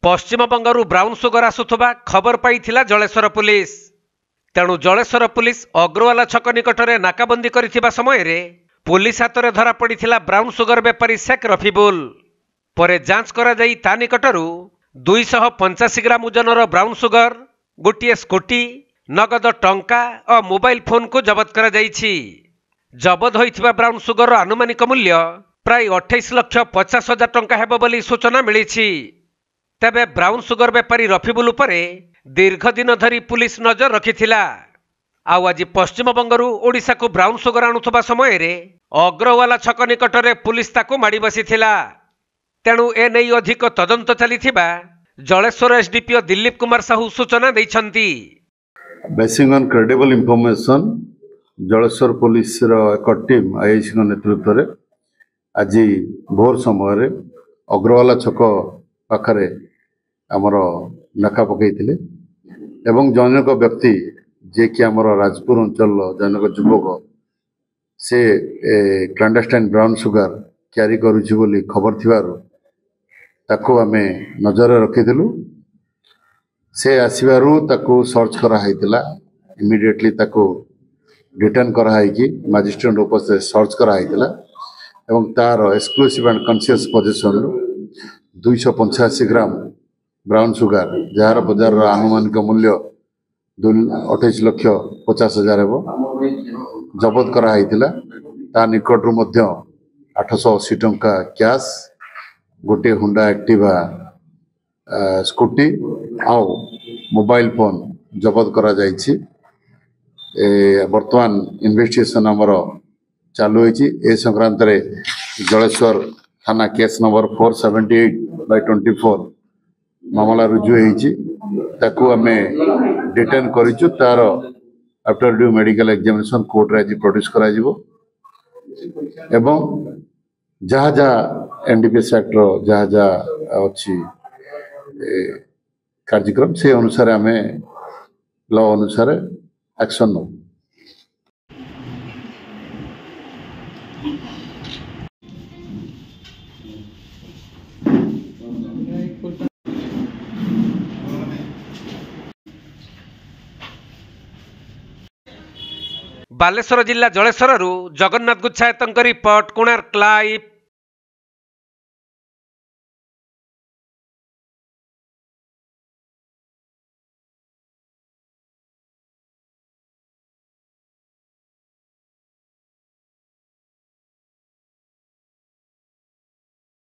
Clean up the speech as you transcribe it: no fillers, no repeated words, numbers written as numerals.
पश्चिमबंगरू brown sugar आसुथबा खबर पाइथिला Jaleshwar police. तेणु Jaleshwar police Agrawala छक निकटरे नाकाबंदी करिथिबा समय रे पुलिस हाथ में धरा पड़िथिला ब्राउन सुगर बेपारी शेख रफिबुल। परे जांच करा जाई ता निकटरू 285 ग्राम ओजनर ब्राउन सुगर, गोटे स्कूटी, नगद टंका और मोबाइल फोन को जबत करा जाइछि। जबत होइथिबा ब्राउन सुगर आनुमानिक मूल्य प्राय 28,50,000 टंका हेबो बोली सूचना मिलिछि। तेबे ब्राउन सुगर बेपारी रफिबुल उपरे दीर्घ दिन धरी पुलिस नजर रखिथिला। आउ आज पश्चिमबंगरू ओडिशा को ब्राउन सुगर आणुथबा समय रे अग्रवाला छक निकटरे पुलिस ताकू माड़ी बसिथिला। तेणु ए नै अधिक तदंत चलिथिबा जलेश्वर एसडीपीओ दिलीप कुमार साहू सूचना दैछंती। Basing on credible information Jaleswar police रो एक टीम आईआईसी नेतृत्व रे आज भोर समय अग्रवाला छक पाखरे आमर नाका पकईथिले एवं जनक व्यक्ति जे कि आमर राजपुर अंचल जनक युवक से क्लैंडस्टाइन ब्राउन सुगर क्यारी करुछि बोली खबर थिबारु ताको आमे नजर रखिथिलु। से आसीबारु ताको सर्च करा हैतिला। इमिडिएटली ताको रिटर्न करा हैकि मजिस्ट्रेट उपस्थित सर्च करा हैतिला एवं तार exclusive and conscious position 285 gram brown sugar jar बजार आनुमानिक मूल्य 28,50,000 जबत करा हैतिला। ता निकटरू मध्य 880 टंका कैश, गोटे हुंडा एक्टिवा स्कूटी आउ मोबाइल फोन जबत करा जाइछि। वर्तमान इन्वेस्टिगेशन आमर चालू होइछि। ए संक्रांत रे जलेश्वर थाना केस नंबर 478/24 मामला रुजु होइछि। ताकू आमे डिटेन करिछु। तार after due medical examination court रे आज प्रोड्यूस करा जिवो एवं जहाँ जहाँ एनडीपीएस एक्ट रो जहाँ जहाँ अछि कार्यक्रम से अनुसार आमे लॉ अनुसार एक्शन नो। बालेश्वर जिला जलेश्वर जगन्नाथ गुच्छायत रिपोर्ट, कोणार्क लाइव।